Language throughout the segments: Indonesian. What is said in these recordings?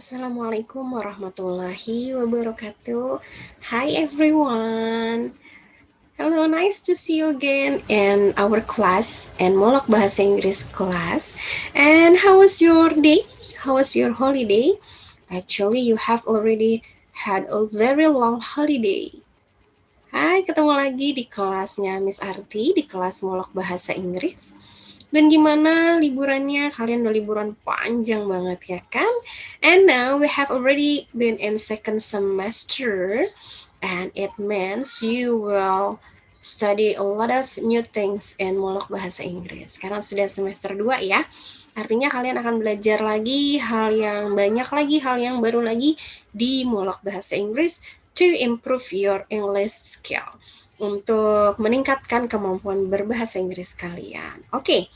Assalamualaikum warahmatullahi wabarakatuh. Hi everyone. Hello, nice to see you again in our class and Molok Bahasa Inggris class. And how was your day? How was your holiday? Actually, you have already had a very long holiday. Hai, ketemu lagi di kelasnya Miss Arti, di kelas Molok Bahasa Inggris. Dan gimana liburannya? Kalian udah liburan panjang banget ya kan? And now we have already been in second semester and it means you will study a lot of new things in Molok Bahasa Inggris. Karena sudah semester 2 ya. Artinya kalian akan belajar lagi hal yang banyak lagi, hal yang baru lagi di Molok Bahasa Inggris to improve your English skill. Untuk meningkatkan kemampuan berbahasa Inggris kalian. Oke,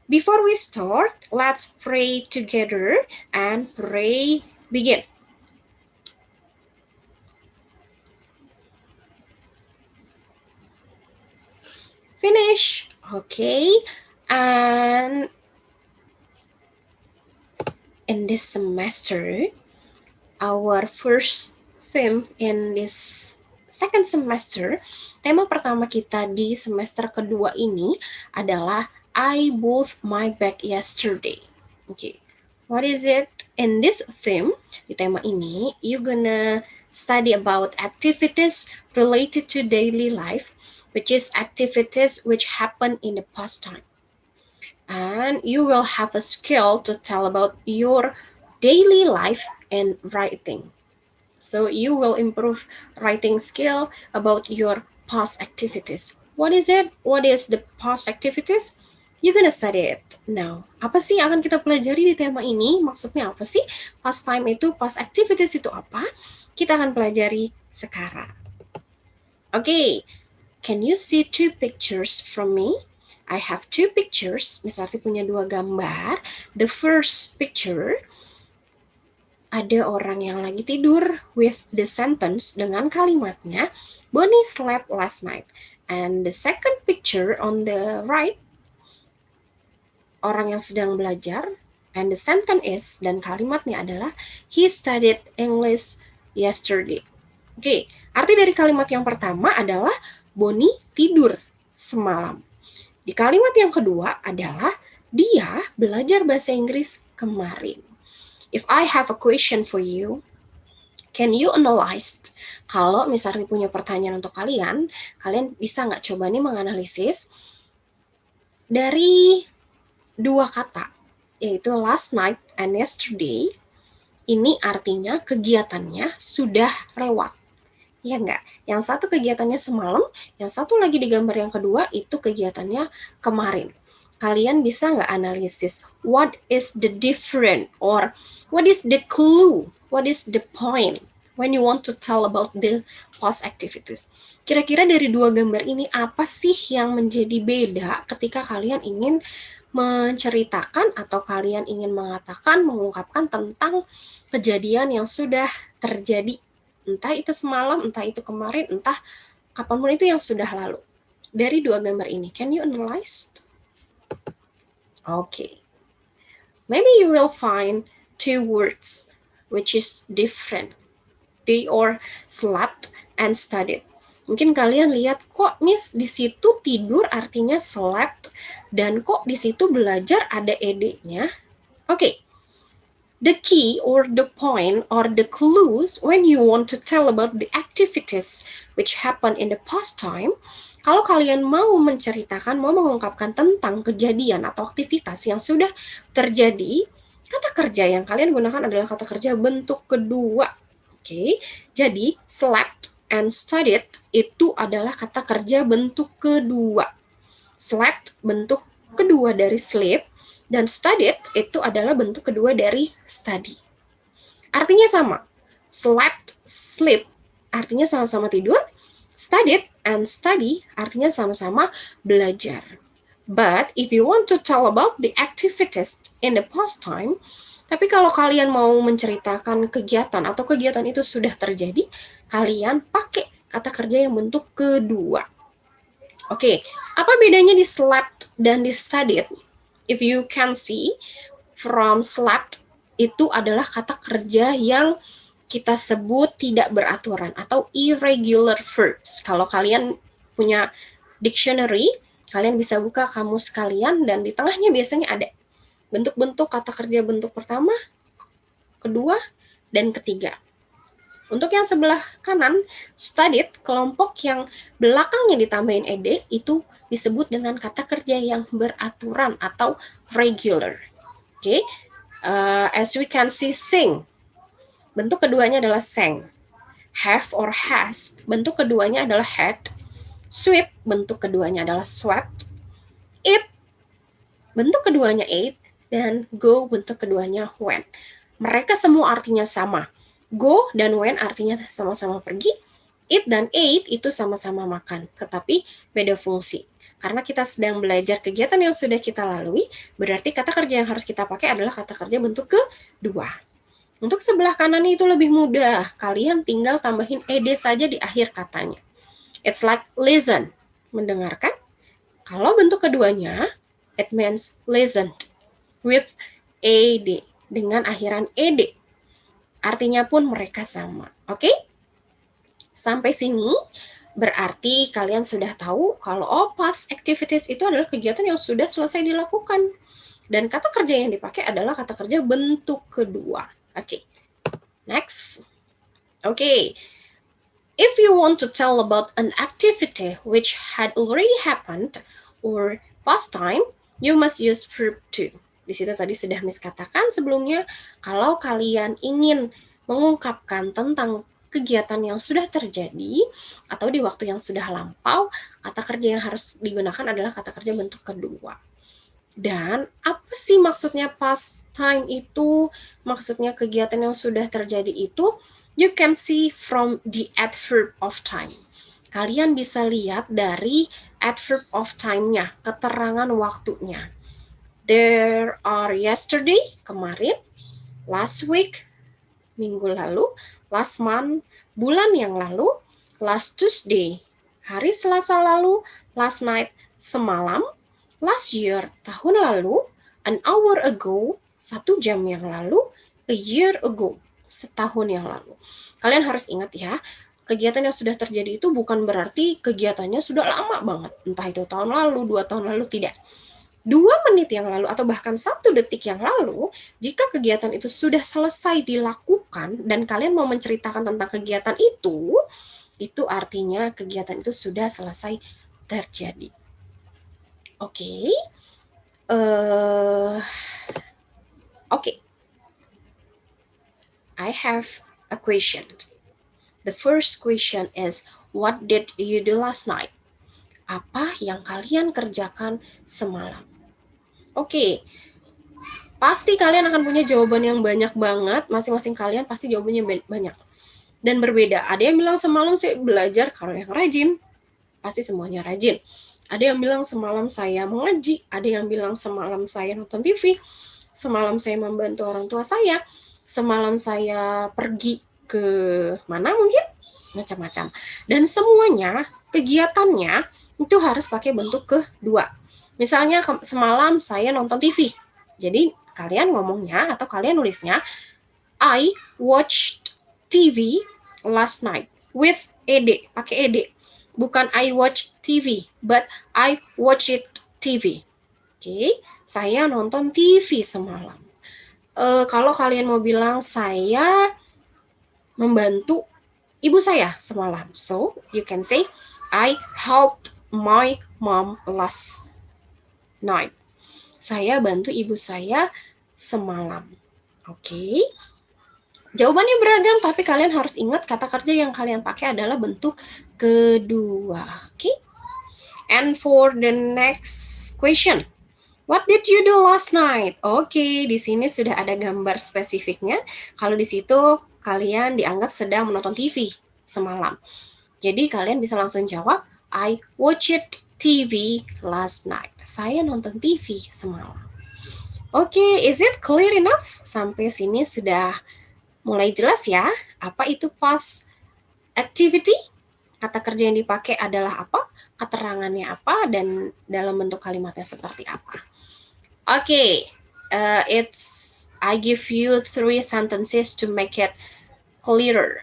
before we start, let's pray together and pray begin. Finish. Okay, and in this semester, our first theme in this second semester, tema pertama kita di semester kedua ini adalah I bought my bag yesterday. Okay, what is it? In this theme, di tema ini, you gonna study about activities related to daily life, which is activities which happen in the past time. And you will have a skill to tell about your daily life and writing. So you will improve writing skill about your past activities. What is it? What is the past activities? You're gonna study it now. Apa sih yang akan kita pelajari di tema ini? Maksudnya apa sih? Past time itu, past activities itu apa? Kita akan pelajari sekarang. Okay, can you see two pictures from me? I have two pictures. Miss Arti punya dua gambar. The first picture, ada orang yang lagi tidur with the sentence dengan kalimatnya Bonnie slept last night. And the second picture on the right, orang yang sedang belajar, and the sentence is, dan kalimatnya adalah he studied English yesterday. Oke, arti dari kalimat yang pertama adalah Bonnie tidur semalam. Di kalimat yang kedua adalah dia belajar bahasa Inggris kemarin. If I have a question for you, can you analyze? Kalau misalnya punya pertanyaan untuk kalian, kalian bisa nggak coba nih menganalisis dari dua kata, yaitu last night and yesterday. Ini artinya kegiatannya sudah lewat. Ya enggak? Yang satu kegiatannya semalam, yang satu lagi di gambar yang kedua itu kegiatannya kemarin. Kalian bisa nggak analisis what is the difference or what is the clue, what is the point when you want to tell about the past activities. Kira-kira dari dua gambar ini apa sih yang menjadi beda ketika kalian ingin menceritakan atau kalian ingin mengatakan, mengungkapkan tentang kejadian yang sudah terjadi, entah itu semalam, entah itu kemarin, entah kapanpun itu yang sudah lalu. Dari dua gambar ini, can you analyze? Okay. Maybe you will find two words which is different. They are slept and studied. Mungkin kalian lihat kok Miss di situ tidur artinya slept dan kok di situ belajar ada ed-nya. Okay. The key or the point or the clues when you want to tell about the activities which happen in the past time, kalau kalian mau menceritakan, mau mengungkapkan tentang kejadian atau aktivitas yang sudah terjadi, kata kerja yang kalian gunakan adalah kata kerja bentuk kedua. Oke, jadi slept and studied itu adalah kata kerja bentuk kedua. Slept bentuk kedua dari sleep, dan studied itu adalah bentuk kedua dari study. Artinya sama. Slept, sleep artinya sama-sama tidur. Studied and study artinya sama-sama belajar. But if you want to tell about the activities in the past time, tapi kalau kalian mau menceritakan kegiatan atau kegiatan itu sudah terjadi, kalian pakai kata kerja yang bentuk kedua. Oke, apa bedanya di slept dan di studied? If you can see from slept itu adalah kata kerja yang kita sebut tidak beraturan atau irregular verbs. Kalau kalian punya dictionary, kalian bisa buka kamus kalian dan di tengahnya biasanya ada bentuk-bentuk kata kerja bentuk pertama, kedua, dan ketiga. Untuk yang sebelah kanan, studied, kelompok yang belakangnya ditambahin ed, itu disebut dengan kata kerja yang beraturan atau regular. Oke, as we can see, sing. Bentuk keduanya adalah sang. Have or has, bentuk keduanya adalah had. Sweep, bentuk keduanya adalah swept. Eat, bentuk keduanya ate. Dan go, bentuk keduanya went. Mereka semua artinya sama. Go dan went artinya sama-sama pergi. Eat dan ate itu sama-sama makan, tetapi beda fungsi. Karena kita sedang belajar kegiatan yang sudah kita lalui, berarti kata kerja yang harus kita pakai adalah kata kerja bentuk kedua. Untuk sebelah kanan itu lebih mudah. Kalian tinggal tambahin ed saja di akhir katanya. It's like listen, mendengarkan. Kalau bentuk keduanya, it means listened with ed, dengan akhiran ed. Artinya pun mereka sama. Oke? Sampai sini berarti kalian sudah tahu kalau past activities itu adalah kegiatan yang sudah selesai dilakukan. Dan kata kerja yang dipakai adalah kata kerja bentuk kedua. Okay, next. Okay, if you want to tell about an activity which had already happened or past time, you must use verb to. Di situ tadi sudah Miss katakan sebelumnya, kalau kalian ingin mengungkapkan tentang kegiatan yang sudah terjadi atau di waktu yang sudah lampau, kata kerja yang harus digunakan adalah kata kerja bentuk kedua. Dan apa sih maksudnya past time itu? Maksudnya kegiatan yang sudah terjadi itu, you can see from the adverb of time. Kalian bisa lihat dari adverb of time-nya, keterangan waktunya. There are yesterday, kemarin, last week, minggu lalu, last month, bulan yang lalu, last Tuesday, hari Selasa lalu, last night, semalam, last year, tahun lalu, an hour ago, 1 jam yang lalu, a year ago, setahun yang lalu. Kalian harus ingat ya, kegiatan yang sudah terjadi itu bukan berarti kegiatannya sudah lama banget. Entah itu tahun lalu, 2 tahun lalu, tidak. 2 menit yang lalu atau bahkan 1 detik yang lalu, jika kegiatan itu sudah selesai dilakukan dan kalian mau menceritakan tentang kegiatan itu artinya kegiatan itu sudah selesai terjadi. Okay. Okay. I have a question. The first question is, what did you do last night? Apa yang kalian kerjakan semalam? Okay. Pasti kalian akan punya jawaban yang banyak banget. Masing-masing kalian pasti jawabannya banyak. Dan berbeda. Ada yang bilang semalam saya belajar, kalau yang rajin, pasti semuanya rajin. Ada yang bilang semalam saya mengaji, ada yang bilang semalam saya nonton TV, semalam saya membantu orang tua saya, semalam saya pergi ke mana mungkin, macam-macam. Dan semuanya, kegiatannya itu harus pakai bentuk kedua. Misalnya semalam saya nonton TV. Jadi kalian ngomongnya atau kalian nulisnya, I watched TV last night with ed, pakai ed. Bukan I watch TV, but I watch it TV. Oke, saya nonton TV semalam. Kalau kalian mau bilang saya membantu ibu saya semalam, so you can say I helped my mom last night. Saya bantu ibu saya semalam. Oke. Jawabannya beragam, tapi kalian harus ingat kata kerja yang kalian pakai adalah bentuk kedua. Oke. And for the next question, what did you do last night? Oke, di sini sudah ada gambar spesifiknya. Kalau di situ kalian dianggap sedang menonton TV semalam. Jadi kalian bisa langsung jawab, I watched TV last night. Saya nonton TV semalam. Oke, is it clear enough? Sampai sini sudah mulai jelas ya, apa itu past activity? Kata kerja yang dipakai adalah apa? Keterangannya apa? Dan dalam bentuk kalimatnya seperti apa? Oke, I give you 3 sentences to make it clearer.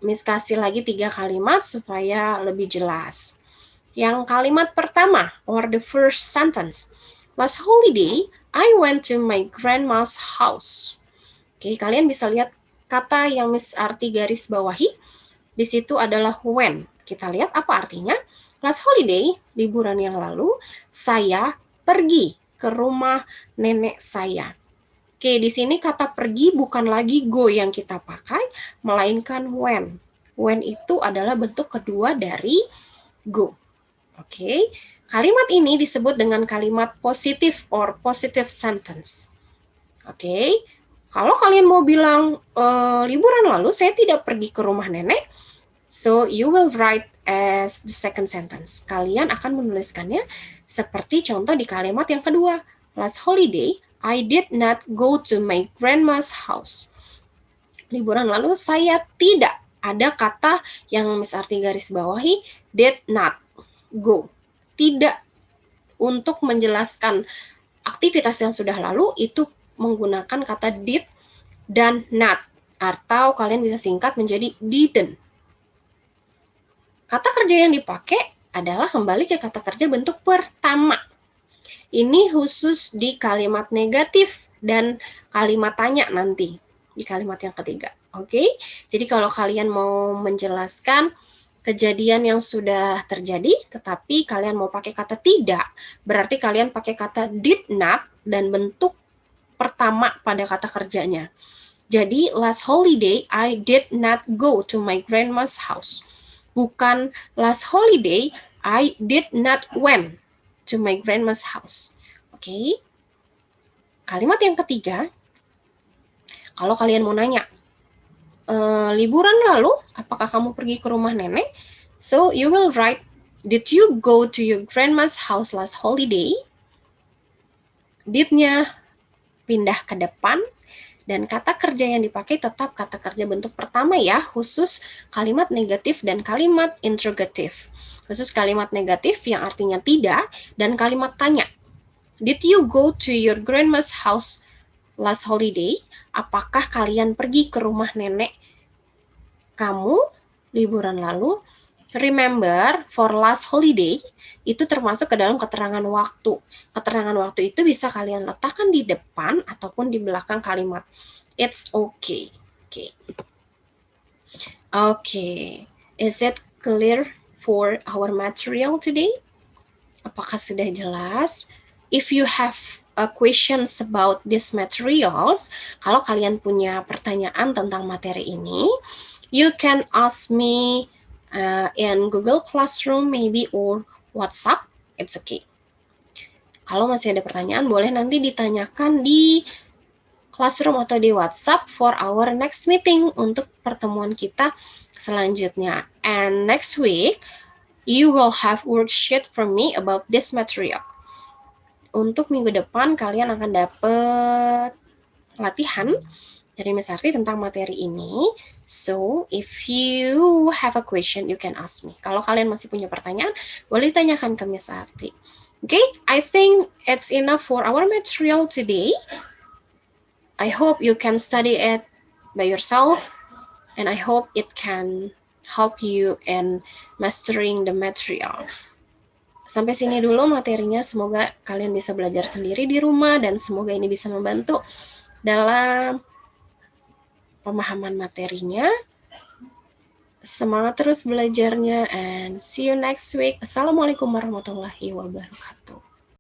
Miss kasih lagi 3 kalimat supaya lebih jelas. Yang kalimat pertama, or the first sentence. Last holiday, I went to my grandma's house. Oke, kalian bisa lihat kata yang Miss Arti garis bawahi. Di situ adalah when. Kita lihat apa artinya. Last holiday, liburan yang lalu, saya pergi ke rumah nenek saya. Oke, di sini kata pergi bukan lagi go yang kita pakai, melainkan when. When itu adalah bentuk kedua dari go. Oke, kalimat ini disebut dengan kalimat positif or positive sentence. Oke, kalau kalian mau bilang liburan lalu saya tidak pergi ke rumah nenek, so you will write as the second sentence. Kalian akan menuliskannya seperti contoh di kalimat yang kedua. Last holiday, I did not go to my grandma's house. Liburan lalu saya tidak, ada kata yang Miss Arti garis bawahi, did not go. Tidak, untuk menjelaskan aktivitas yang sudah lalu itu menggunakan kata did dan not, atau kalian bisa singkat menjadi didn't. Kata kerja yang dipakai adalah kembali ke kata kerja bentuk pertama. Ini khusus di kalimat negatif dan kalimat tanya nanti di kalimat yang ketiga. Oke, jadi kalau kalian mau menjelaskan kejadian yang sudah terjadi, tetapi kalian mau pakai kata tidak, berarti kalian pakai kata did not dan bentuk pertama pada kata kerjanya. Jadi, last holiday, I did not go to my grandma's house. Bukan last holiday, I did not went to my grandma's house. Oke. Kalimat yang ketiga, kalau kalian mau nanya, liburan lalu, apakah kamu pergi ke rumah nenek? So, you will write, did you go to your grandma's house last holiday? Did-nya pindah ke depan, dan kata kerja yang dipakai tetap kata kerja bentuk pertama ya, khusus kalimat negatif dan kalimat interrogatif. Khusus kalimat negatif yang artinya tidak, dan kalimat tanya. Did you go to your grandma's house last holiday? Apakah kalian pergi ke rumah nenek kamu liburan lalu? Remember, for last holiday, itu termasuk ke dalam keterangan waktu. Keterangan waktu itu bisa kalian letakkan di depan ataupun di belakang kalimat. It's okay. Okay. Is it clear for our material today? Apakah sudah jelas? If you have questions about these materials, kalau kalian punya pertanyaan tentang materi ini, you can ask me in Google Classroom maybe or WhatsApp, it's okay. Kalau masih ada pertanyaan, boleh nanti ditanyakan di Classroom atau di WhatsApp for our next meeting, untuk pertemuan kita selanjutnya. And next week, you will have worksheet from me about this material. Untuk minggu depan, kalian akan dapat latihan dari Miss Arti tentang materi ini. So, if you have a question, you can ask me. Kalau kalian masih punya pertanyaan, boleh tanyakan ke Miss Arti. Okay, I think it's enough for our material today. I hope you can study it by yourself, and I hope it can help you in mastering the material. Sampai sini dulu materinya, semoga kalian bisa belajar sendiri di rumah, dan semoga ini bisa membantu dalam pemahaman materinya. Semangat terus belajarnya, and see you next week. Assalamualaikum warahmatullahi wabarakatuh.